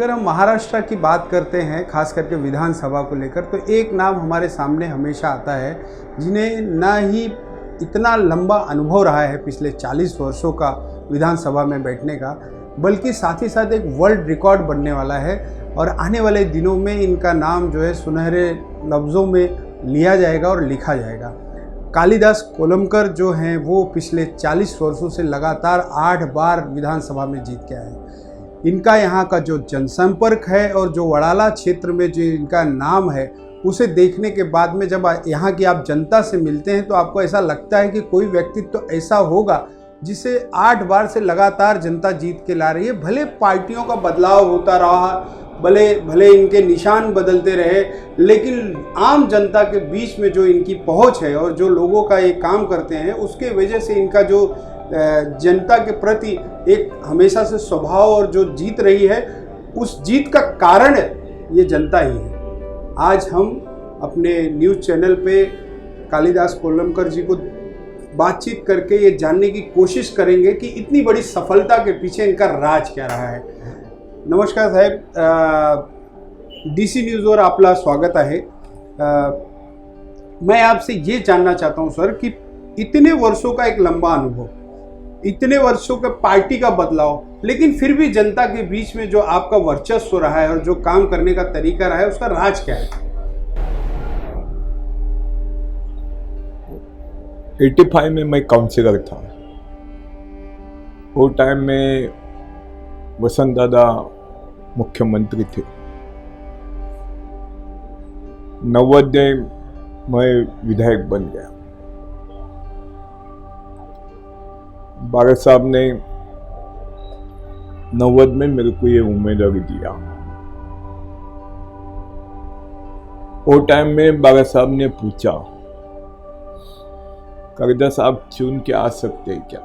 अगर हम महाराष्ट्र की बात करते हैं, खास करके विधानसभा को लेकर, तो एक नाम हमारे सामने हमेशा आता है जिन्हें ना ही इतना लंबा अनुभव रहा है पिछले 40 वर्षों का विधानसभा में बैठने का, बल्कि साथ ही साथ एक वर्ल्ड रिकॉर्ड बनने वाला है और आने वाले दिनों में इनका नाम जो है सुनहरे लफ्ज़ों में लिया जाएगा और लिखा जाएगा। कालिदास कोलंबकर जो हैं वो पिछले 40 वर्षों से लगातार 8 बार विधानसभा में जीत के आए हैं। इनका यहाँ का जो जनसंपर्क है और जो वडाला क्षेत्र में जो इनका नाम है, उसे देखने के बाद में जब यहाँ की आप जनता से मिलते हैं तो आपको ऐसा लगता है कि कोई व्यक्तित्व तो ऐसा होगा जिसे 8 बार से लगातार जनता जीत के ला रही है। भले पार्टियों का बदलाव होता रहा, भले इनके निशान बदलते रहे, लेकिन आम जनता के बीच में जो इनकी पहुंच है और जो लोगों का ये काम करते हैं, उसके वजह से इनका जो जनता के प्रति एक हमेशा से स्वभाव और जो जीत रही है, उस जीत का कारण ये जनता ही है। आज हम अपने न्यूज़ चैनल पे कालिदास कोलंबकर जी को बातचीत करके ये जानने की कोशिश करेंगे कि इतनी बड़ी सफलता के पीछे इनका राज क्या रहा है। नमस्कार साहेब, डीसी न्यूज़ वर आपला स्वागत है। मैं आपसे ये जानना चाहता हूँ सर कि इतने वर्षों का एक लंबा अनुभव, इतने वर्षों का पार्टी का बदलाव, लेकिन फिर भी जनता के बीच में जो आपका वर्चस्व रहा है और जो काम करने का तरीका रहा है, उसका राज क्या है? 85 में मैं काउंसिलर था। वो टाइम में वसंत दादा मुख्यमंत्री थे। 90 मैं विधायक बन गया। बागत साहब ने 90 में मेरे को ये उम्मीदवारी दिया। वो टाइम में बागत साहब ने पूछा, कालिदास आप चुन के आ सकते हैं क्या?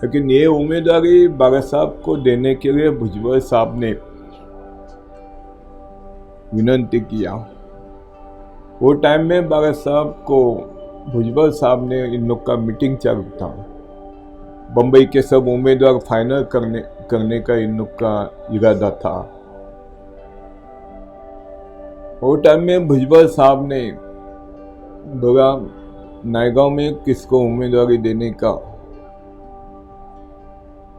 लेकिन ये उम्मीदवारी बागत साहब को देने के लिए भुजबल साहब ने विनती किया। वो टाइम में बागत साहब को भुजबल साहब ने इन लोग का मीटिंग चालू था। बम्बई के सब उम्मीदवार फाइनल करने का इन लोग का इरादा था। वो टाइम में भुजबल साहब ने बोला नायगांव में किसको उम्मीदवारी देने का,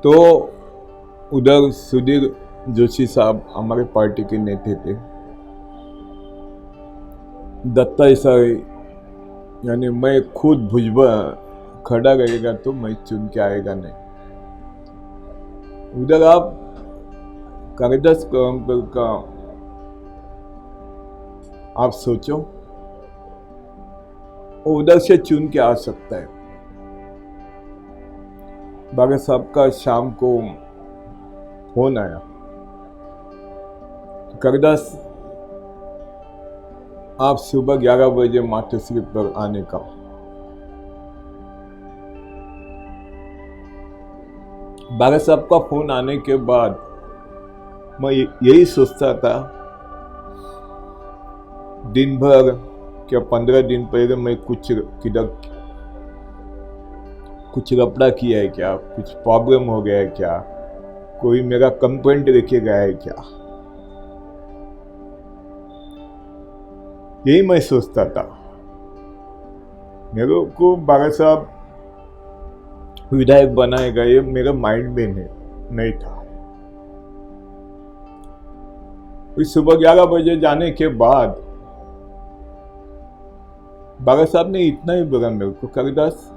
तो उधर सुधीर जोशी साहब हमारे पार्टी के नेता थे, दत्ता ईसाई, यानी मैं खुद भुजबल खड़ा रहेगा तो मैं चुन के आएगा नहीं। उधर आप कालिदास कोलंबकर का आप सोचो, वो उधर से चुन के आ सकता है। बागत साहब का शाम को फोन आया, कालिदास आप सुबह 11 बजे मातोश्री पर आने का। बागत साहब का फोन आने के बाद मैं यही सोचता था, दिन भर क्या 15 दिन पहले मैं कुछ लफड़ा किया है क्या, कुछ प्रॉब्लम हो गया है क्या, कोई मेरा कंप्लेंट लेके गया है क्या, यही मैं सोचता था। मेरे को बागत साहब विधायक बनाएगा ये मेरे माइंड में नहीं था। इस सुबह 11 बजे जाने के बाद बागत साहब ने इतना ही बोला मेरे को, कालिदास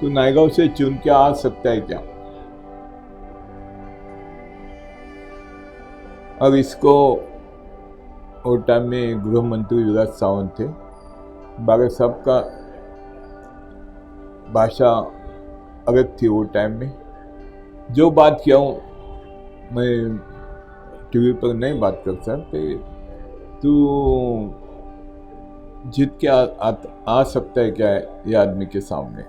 तू नायगांव से चुन के आ सकता है क्या? अब इसको और टाइम में गृह मंत्री विराज सावंत थे। बागत साहब का भाषा अलग थी। वो टाइम में जो बात किया हूँ मैं टीवी पर नहीं बात कर सकते। तू जीत के आ सकता है क्या ये आदमी के सामने?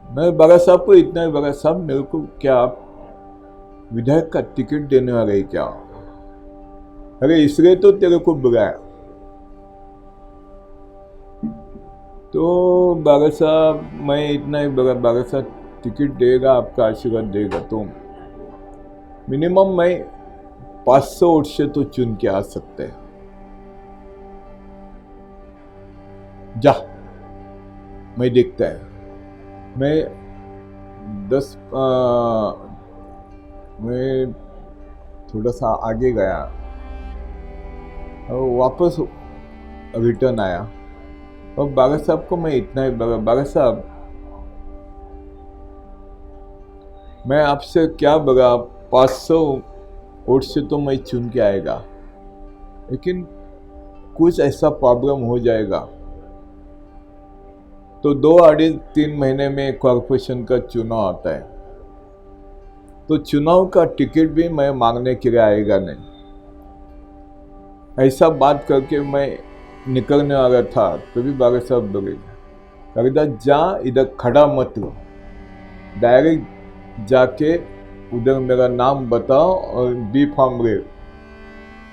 मैं बागत साहब को इतना ही, बागत साहब मेरे को क्या आप विधायक का टिकट देने वाले क्या? अरे इसलिए तो तेरे को बुलाया। तो बागत साहब, मैं इतना ही बोला, बागत साहब टिकट देगा, आपका आशीर्वाद देगा तो मिनिमम मैं 500 वोट से तो चुन के आ सकते हैं। जा मैं देखता है, मैं मैं थोड़ा सा आगे गया और वापस रिटर्न आया और बागा साहब को मैं इतना ही बोला, बागा साहब मैं आपसे क्या बोला, 500 वोट से तो मैं चुन के आएगा, लेकिन कुछ ऐसा प्रॉब्लम हो जाएगा तो 2-3 महीने में कॉर्पोरेशन का चुनाव आता है, तो चुनाव का टिकट भी मैं मांगने के लिए आएगा नहीं। ऐसा बात करके मैं निकलने वाला था, तभी बागा साहब बोले, कविता जा इधर खड़ा मत रहो, डायरेक्ट जाके उधर मेरा नाम बताओ और बी फॉर्म ले,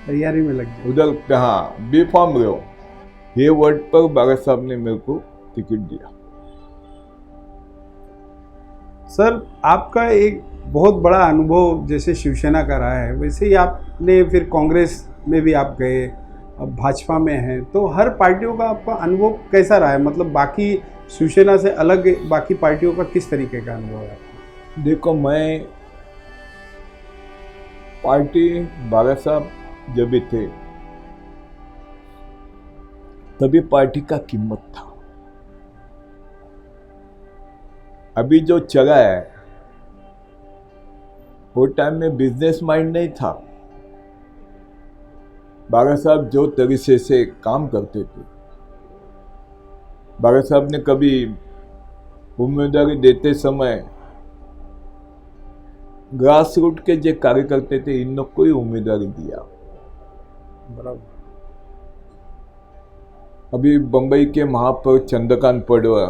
तैयारी में लग गए उधर हाँ बी फॉर्म ले। ये वर्ड पर बागा साहब ने मेरे को टिकट दिया। सर, आपका एक बहुत बड़ा अनुभव जैसे शिवसेना का रहा है, वैसे ही आपने फिर कांग्रेस में भी आप गए, अब भाजपा में हैं, तो हर पार्टियों का आपका अनुभव कैसा रहा है? मतलब बाकी शिवसेना से अलग बाकी पार्टियों का किस तरीके का अनुभव है आपका? देखो, मैं पार्टी बागा साहब जब भी थे तभी पार्टी का कीमत था। अभी जो चला है वो टाइम में बिजनेस माइंड नहीं था। बागा साहब जो तरीके से काम करते थे, बागा साहब ने कभी उम्मीदवारी देते समय ग्रास रूट के जो कार्य करते थे इन लोग को ही उम्मीदवारी दिया। बराबर। अभी बंबई के महापौर चंद्रकांत पडवा,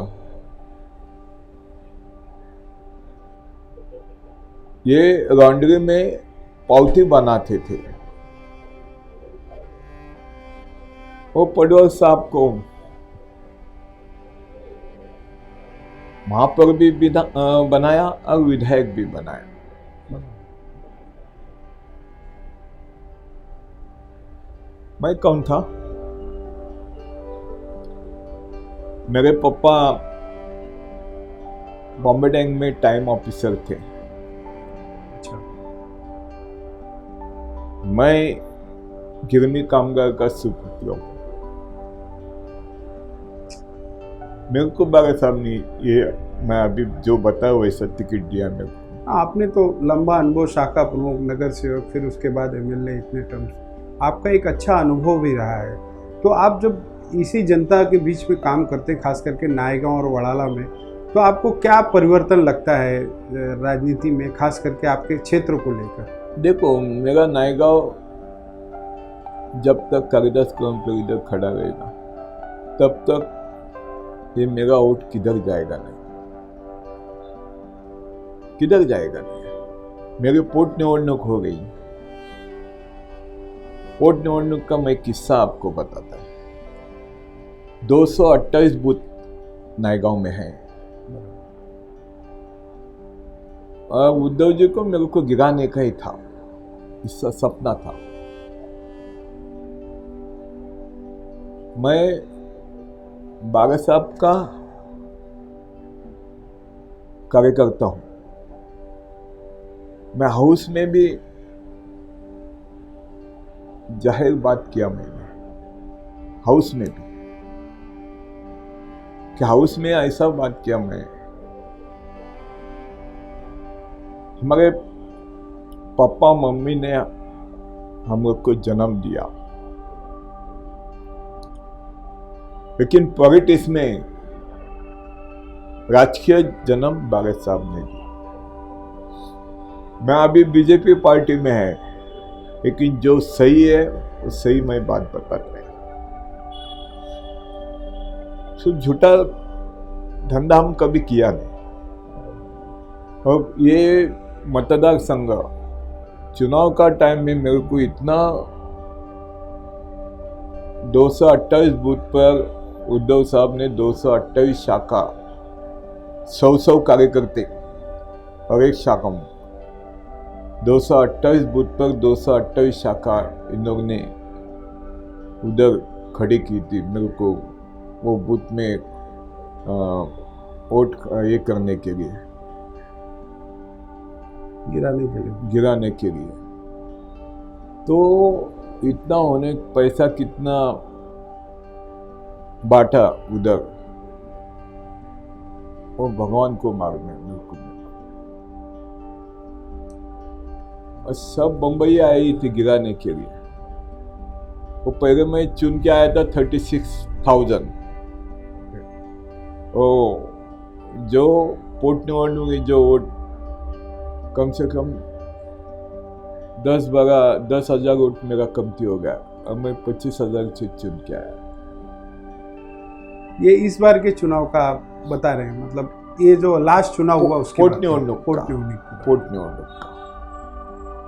ये लॉन्ड्री में पावती बनाते थे। वो पडवा साहब को महापौर भी बनाया और विधायक भी बनाया। मैं कौन था? मेरे पापा बॉम्बे बैंक में टाइम ऑफिसर थे। अच्छा। मैं गिरनी कामगार का सुपुत्र हूं। मेरे को बागा साहब ने ये मैं अभी जो बताया वैसा टिकट दिया मेरे को। आपने तो लंबा अनुभव, शाखा प्रमुख, नगर सेवक, फिर उसके बाद एमएलए, इतने टर्म्स, आपका एक अच्छा अनुभव भी रहा है। तो आप जब इसी जनता के बीच में काम करते, खास करके नायगांव और वड़ाला में, तो आपको क्या परिवर्तन लगता है राजनीति में, खास करके आपके क्षेत्र को लेकर? देखो, मेरा नायगांव जब तक कालिदास किलोमीटर इधर खड़ा रहेगा तब तक ये मेरा वोट किधर जाएगा नहीं, किधर जाएगा नहीं। मेरी पोट निवडणूक हो गई। पोट निवडणूक का मैं किस्सा आपको बताता है। 228 बूथ नायगांव में है और उद्धव जी को मेरे को गिराने का ही था, इसका सपना था। मैं बागा साहब का कार्यकर्ता हूं। मैं हाउस में भी जाहिर बात किया, मैंने हाउस में भी कि हाउस में ऐसा बात किया मैं, हमारे पापा मम्मी ने हम लोग को जन्म दिया, लेकिन पॉलिटिक्स में राजकीय जन्म बागा साहब ने दिया। मैं अभी बीजेपी पार्टी में है, लेकिन जो सही है वो सही मैं बात बताता है। तो झूठा धंधा हम कभी किया नहीं। और ये मतदार संघ चुनाव का टाइम में मेरे को इतना 228 बूथ पर उद्धव साहब ने 228 शाखा 100 कार्यकर्ते और एक शाखा मुक्त। 228 बूथ पर 228 शाखा इन लोगों ने उधर खड़ी की थी मेरे को वो बूथ में वोट ये करने के लिए, गिराने के लिए। तो इतना होने पैसा कितना बांटा उधर, वो भगवान को मारने मेरे को। और सब बम्बई आई थी गिराने के लिए। वो पहले मैं चुन के आया था 36,000। ओ जो पोटनिवडणूक जो वोट कम से कम 10,000 वोट मेरा कमती हो गया और मैं 25,000 से चुन के आया। ये इस बार के चुनाव का आप बता रहे हैं, मतलब ये जो लास्ट चुनाव हुआ उसके पोटनिवडणूक का।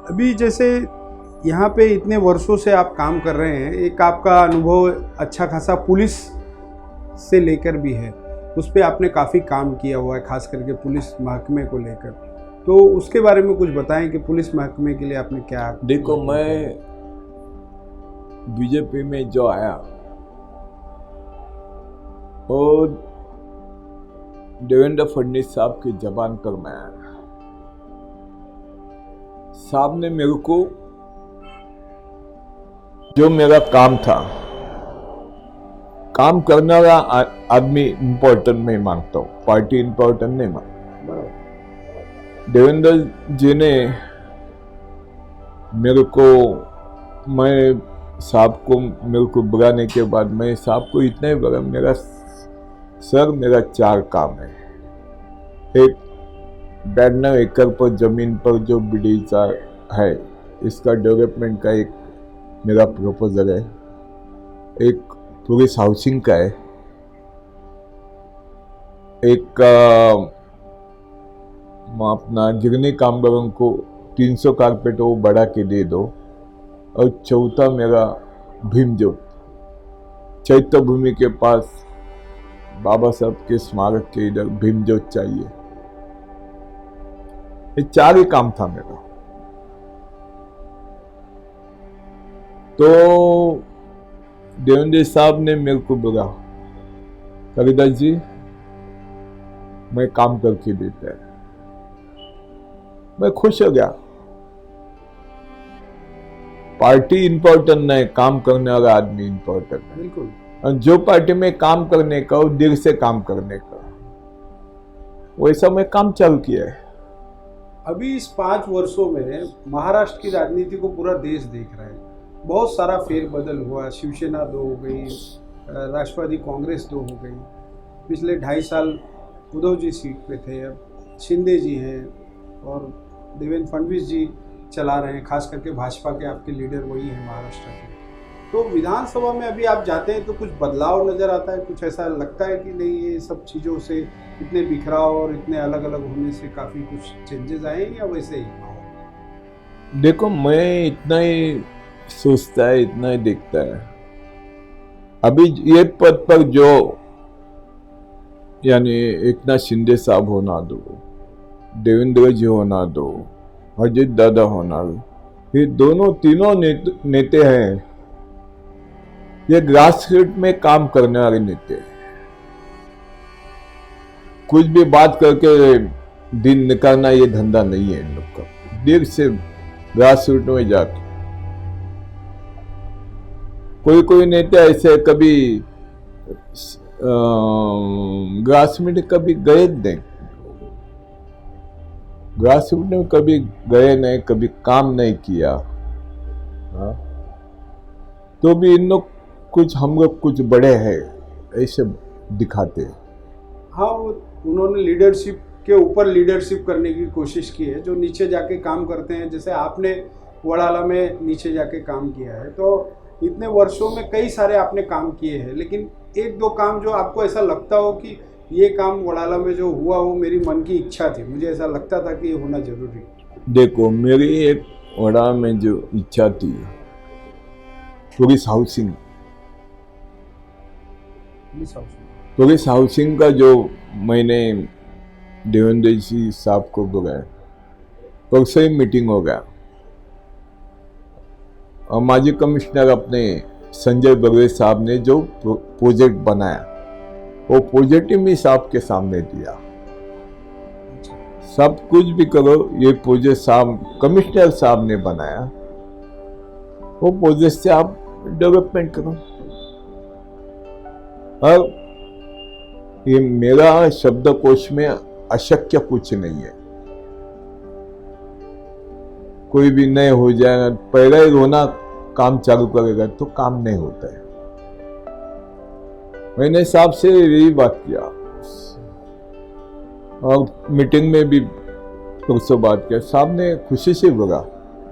अभी जैसे यहाँ पे इतने वर्षों से आप काम कर रहे हैं, एक आपका अनुभव अच्छा खासा पुलिस से लेकर भी है, उस पर आपने काफ़ी काम किया हुआ है, खास करके पुलिस महकमे को लेकर। तो उसके बारे में कुछ बताएं कि पुलिस महकमे के लिए आपने क्या। देखो, मैं बीजेपी में जो आया और देवेंद्र फडणवीस साहब की जबान पर मैं आया। साहब ने मेरे को जो मेरा काम था, काम करने वाला आदमी इम्पोर्टेंट मैं मानता हूँ, पार्टी इम्पोर्टेंट नहीं मानता। देवेंद्र जी ने मेरे को बुलाने के बाद मैं साहब को इतना ही बोला, मेरा 4 काम है। एक 92 एकड़ पर जमीन पर जो बगीचा है, इसका डेवलपमेंट का एक मेरा प्रपोजल है। एक पुलिस हाउसिंग का है, एक अपना गिरनी कामगारों को 300 कारपेट वो बढ़ा के दे दो, और चौथा मेरा भीमज्योत चैत्य भूमि के पास बाबा साहब के स्मारक के इधर भीमज्योत चाहिए। ये 4 ही काम था मेरा। तो देवेंद्र साहब ने मेरे को बोला, कविदास जी मैं काम करके देता है। मैं खुश हो गया। पार्टी इंपॉर्टेंट नहीं, काम करने वाला आदमी इंपॉर्टेंट है। बिल्कुल। और जो पार्टी में काम करने का और दिल से काम करने का, वैसा मैं काम चालू किया है। अभी इस 5 वर्षों में महाराष्ट्र की राजनीति को पूरा देश देख रहा है। बहुत सारा फेरबदल हुआ, शिवसेना 2 हो गई, राष्ट्रवादी कांग्रेस 2 हो गई। पिछले 2.5 साल उद्धव जी सीट पे थे, अब शिंदे जी हैं और देवेंद्र फडणवीस जी चला रहे हैं। खास करके भाजपा के आपके लीडर वही हैं महाराष्ट्र के। तो विधानसभा में अभी आप जाते हैं तो कुछ बदलाव नज़र आता है? कुछ ऐसा लगता है कि नहीं, ये सब चीज़ों से इतने बिखराव और इतने अलग अलग होने से काफ़ी कुछ चेंजेस आए या वैसे ही? देखो, मैं इतना ही सोचता है, इतना ही देखता है। अभी ये पद पर जो यानी एकनाथ शिंदे साहब होना दो, देवेंद्र जी होना दो, अजित दादा होना दो, ये तीनों नेते हैं, ये ग्रास रूट में काम करने वाले नेते हैं। कुछ भी बात करके दिन निकालना ये धंधा नहीं है इन लोग का। दिल से ग्रास रूट में जाके कोई नेता ऐसे कभी ग्रास रूट कभी गए नहीं, ग्रास रूट में कभी गए नहीं, कभी काम नहीं किया। तो भी इन लोग हम लोग कुछ बड़े हैं ऐसे दिखाते हैं। हाँ, उन्होंने लीडरशिप के ऊपर लीडरशिप करने की कोशिश की है, जो नीचे जाके काम करते हैं। जैसे आपने वड़ाला में नीचे जाके काम किया है, तो इतने वर्षों में कई सारे आपने काम किए हैं, लेकिन 1-2 काम जो आपको ऐसा लगता हो कि ये काम वड़ाला में जो हुआ वो मेरी मन की इच्छा थी, मुझे ऐसा लगता था कि ये होना जरूरी है। देखो, मेरी एक वड़ाला में जो इच्छा थी, पुलिस हाउसिंग का जो मैंने देवेंद्र जी साहब को बुलाया, परसों ही मीटिंग हो गया और माजी कमिश्नर अपने संजय बर्वे साहब ने जो प्रोजेक्ट बनाया वो प्रोजेक्ट ही मैं साहब के सामने दिया। सब कुछ भी करो, ये प्रोजेक्ट साहब कमिश्नर साहब ने बनाया, वो प्रोजेक्ट से आप डेवलपमेंट करो। और ये मेरा शब्दकोश में अशक्य कुछ नहीं है। कोई भी नए हो जाएगा, पहला ही रोना काम चालू करेगा तो काम नहीं होता है। मैंने साहब से यही बात किया और मीटिंग में भी परसों बात किया। साहब ने खुशी से बोला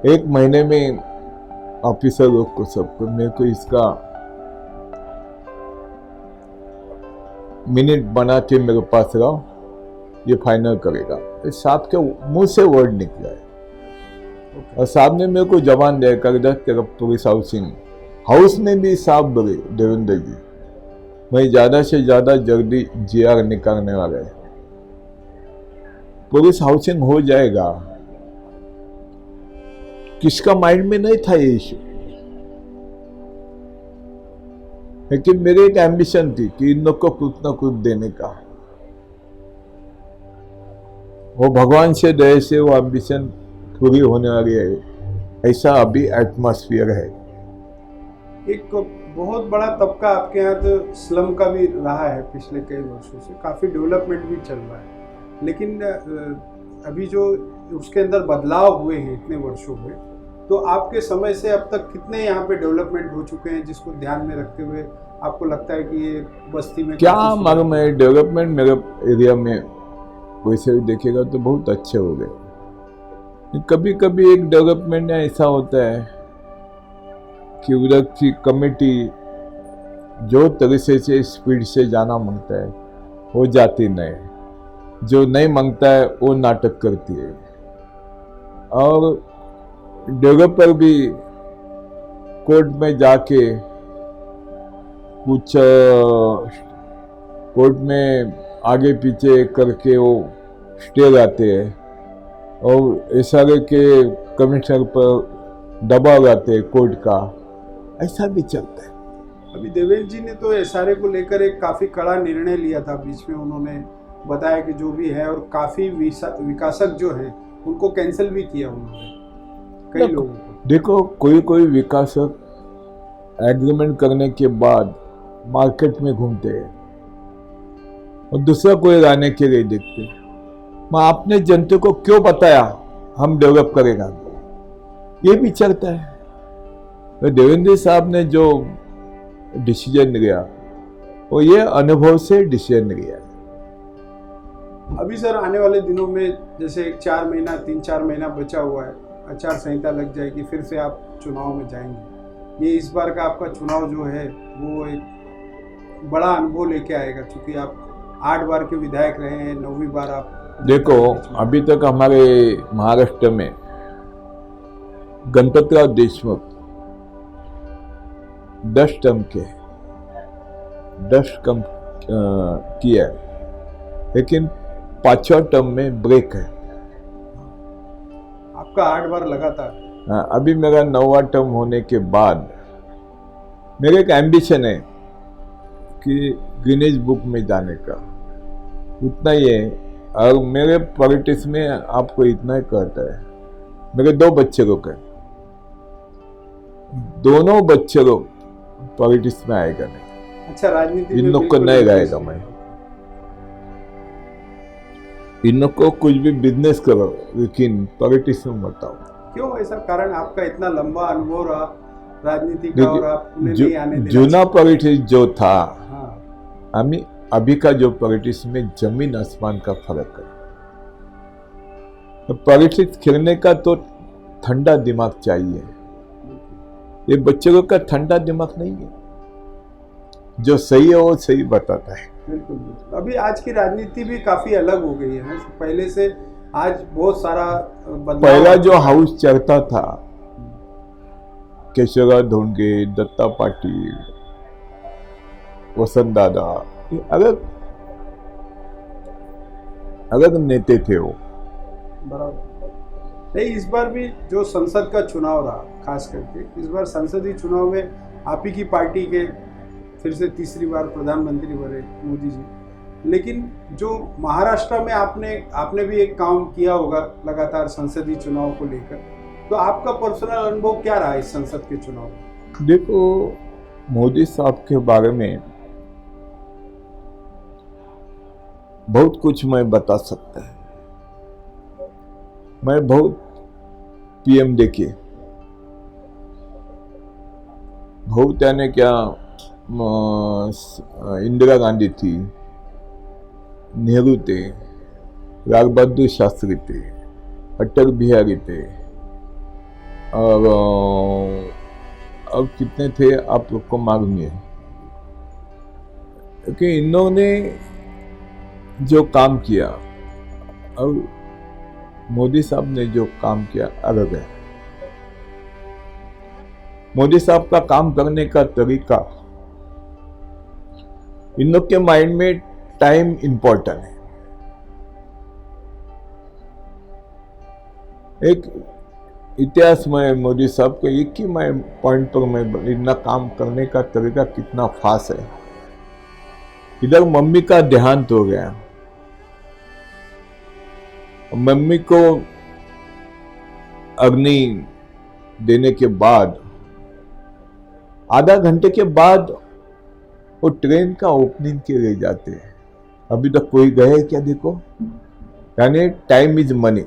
1 महीने में ऑफिसर लोग को सबको मेरे को इसका मिनट बना के मेरे पास रहो, ये फाइनल करेगा। साहब के मुंह से वर्ड निकला है और साहब ने मेरे को जबान दे कर तेरा पुलिस हाउस में भी साहब बोले देवेंद्र जी मैं ज्यादा से ज्यादा जल्दी जीआर निकालने वाला है, पुलिस हाउसिंग हो जाएगा। किसका माइंड में नहीं था ये इशू, लेकिन मेरी एक एम्बिशन थी कि इन लोग को कुछ ना कुछ देने का। वो भगवान से दया से वो एम्बिशन पूरी होने वाली है, ऐसा अभी एटमॉस्फेयर है। एक बहुत बड़ा तबका आपके यहाँ तो स्लम का भी रहा है पिछले कई वर्षों से, काफ़ी डेवलपमेंट भी चल रहा है, लेकिन अभी जो उसके अंदर बदलाव हुए हैं इतने वर्षों में, तो आपके समय से अब तक कितने यहाँ पे डेवलपमेंट हो चुके हैं जिसको ध्यान में रखते हुए आपको लगता है कि ये बस्ती में क्या मालूम है डेवलपमेंट मेरे एरिया में वैसे भी देखेगा तो बहुत अच्छे हो गए। कभी कभी एक डेवलपमेंट ऐसा होता है कि उधर की कमेटी जो तरीके से स्पीड से जाना मांगता है वो जाती नहीं, जो नहीं मांगता है वो नाटक करती है। और डेवलपर भी कोर्ट में जाके कुछ कोर्ट में आगे पीछे करके वो स्टे लाते हैं और इशारे के कमिश्नर पर दबाव लाते हैं कोर्ट का, ऐसा भी चलता है। अभी देवेंद्र जी ने तो एसआरए को लेकर एक काफ़ी कड़ा निर्णय लिया था, बीच में उन्होंने बताया कि जो भी है, और काफ़ी विकासक जो हैं उनको कैंसिल भी किया उन्होंने कई लोगों को। देखो कोई विकासक एग्रीमेंट करने के बाद मार्केट में घूमते हैं और दूसरा कोई लाने के लिए देखते हैं। मैं आपने जनता को क्यों बताया हम डेवलप करेगा, ये भी चलता है। तो देवेंद्र साहब ने जो डिसीजन लिया वो ये अनुभव से डिसीजन लिया। अभी सर आने वाले दिनों में जैसे 4 महीना 3-4 महीना बचा हुआ है, आचार संहिता लग जाएगी, फिर से आप चुनाव में जाएंगे। ये इस बार का आपका चुनाव जो है वो एक बड़ा अनुभव लेके आएगा, क्योंकि आप 8 बार के विधायक रहे हैं, 9वीं बार आप। देखो अभी तक हमारे महाराष्ट्र में गणपतराव देशमुख 10 टर्म के 10 कम किया है, लेकिन 5वां टर्म में ब्रेक है। आपका 8 बार लगातार। अभी मेरा 9वां टर्म होने के बाद मेरा एक एम्बिशन है कि गिनीज बुक में जाने का, उतना ही है। और मेरे पॉलिटिक्स में आपको इतना ही कहता है, मेरे 2 बच्चे लोग हैं, दोनों बच्चे लोग पॉलिटिक्स में आएगा नहीं। अच्छा, राजनीति इन लोग को नहीं गाएगा मैं। इन लोग को कुछ भी बिजनेस करो लेकिन पॉलिटिक्स में मत आओ। क्यों ऐसा कारण? आपका इतना लंबा अनुभव रहा राजनीति का और आप नहीं आने देना। जूना पॉलिटिक्स जो था, हाँ, अभी का जो पॉलिटिक्स में जमीन आसमान का फर्क है। तो पॉलिटिक्स खेलने का तो ठंडा दिमाग चाहिए, ये बच्चों का ठंडा दिमाग नहीं है। जो सही है वो सही बताता है। बिल्कुल बिल्कुल। अभी आज की राजनीति भी काफी अलग हो गई है पहले से, आज बहुत सारा बदलाव। पहला जो हाउस चलता था केशवराव धोंडगे, दत्ता पाटिल, वसंत दादा, अलग अलग नेता थे वो। बराबर। नहीं, इस बार भी जो संसद का चुनाव रहा, खास करके इस बार संसदीय चुनाव में आप ही की पार्टी के फिर से तीसरी बार प्रधानमंत्री बने मोदी जी, लेकिन जो महाराष्ट्र में आपने भी एक काम किया होगा लगातार संसदीय चुनाव को लेकर, तो आपका पर्सनल अनुभव क्या रहा इस संसद के चुनाव में? देखो, मोदी साहब के बारे में बहुत कुछ मैं बता सकता है। मैं बहुत पीएम देखे, बहुत, यानी क्या, इंदिरा गांधी थी, नेहरू थे, लाल बहादुर शास्त्री थे, अटल बिहारी थे, और अब कितने थे आप लोग को मालूम है। क्योंकि इन्होंने जो काम किया और मोदी साहब ने जो काम किया अलग है। मोदी साहब का काम करने का तरीका, इन लोग के माइंड में टाइम इंपॉर्टेंट है। एक इतिहास में मोदी साहब को एक ही पॉइंट पर मैं इतना काम करने का तरीका कितना फास्ट है। इधर मम्मी का देहांत हो गया, मम्मी को अग्नि देने के बाद आधा घंटे के बाद वो ट्रेन का ओपनिंग के लिए जाते हैं। अभी तक कोई गए क्या? देखो, यानी टाइम इज मनी,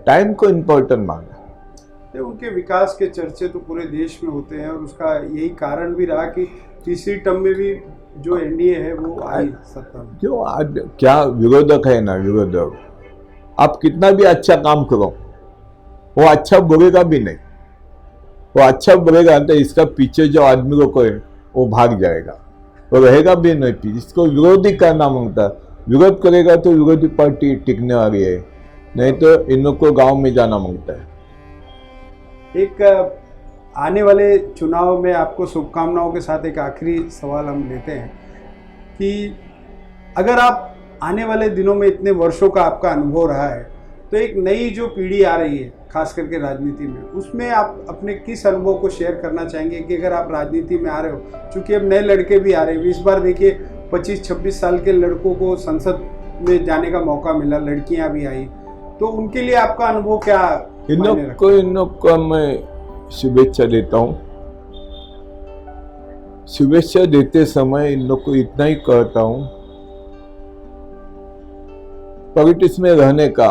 टाइम को इम्पोर्टेंट माना। उनके विकास के चर्चे तो पूरे देश में होते हैं, और उसका यही कारण भी रहा कि तीसरी टर्म में भी जो एनडीए है वो आई सत्ता में। क्यों? क्या विरोधक है ना, विरोधक आप कितना भी अच्छा काम करो, वो अच्छा बोलेगा भी नहीं। वो अच्छा बोलेगा तो इसका पीछे जो आदमी को है वो भाग जाएगा, वो रहेगा भी नहीं पीछे। इसको विरोधी करना मांगता, विरोध करेगा तो विरोधी पार्टी टिकने वाली है, नहीं तो इन लोग को गांव में जाना मांगता है। एक आने वाले चुनाव में आपको शुभकामनाओं के साथ एक आखिरी सवाल हम लेते हैं कि अगर आप आने वाले दिनों में, इतने वर्षों का आपका अनुभव रहा है, तो एक नई जो पीढ़ी आ रही है खास करके राजनीति में, उसमें आप अपने किस अनुभव को शेयर करना चाहेंगे कि अगर आप राजनीति में आ रहे हो, चूंकि अब नए लड़के भी आ रहे हैं, इस बार देखिए 25-26 साल के लड़कों को संसद में जाने का मौका मिला, लड़कियां भी आई, तो उनके लिए आपका अनुभव क्या? इन लोग को मैं शुभेच्छा देता हूँ। शुभेच्छा देते समय इन लोग को इतना ही कहता हूँ, पॉलिटिक्स में रहने का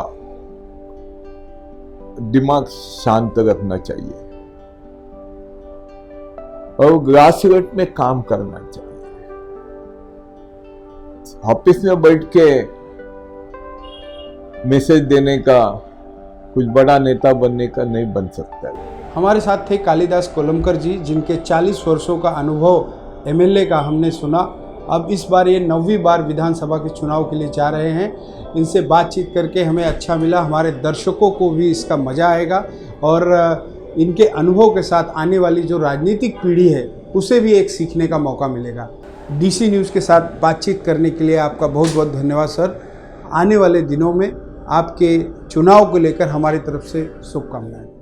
दिमाग शांत रखना चाहिए और ग्रास रूट में काम करना चाहिए। ऑफिस में बैठ के मैसेज देने का, कुछ बड़ा नेता बनने का नहीं बन सकता। हमारे साथ थे कालिदास कोलमकर जी, जिनके 40 वर्षों का अनुभव एमएलए का हमने सुना। अब इस बार ये 9वीं बार विधानसभा के चुनाव के लिए जा रहे हैं। इनसे बातचीत करके हमें अच्छा मिला, हमारे दर्शकों को भी इसका मज़ा आएगा, और इनके अनुभव के साथ आने वाली जो राजनीतिक पीढ़ी है उसे भी एक सीखने का मौका मिलेगा। डीसी न्यूज़ के साथ बातचीत करने के लिए आपका बहुत बहुत धन्यवाद सर। आने वाले दिनों में आपके चुनाव को लेकर हमारी तरफ से शुभकामनाएं।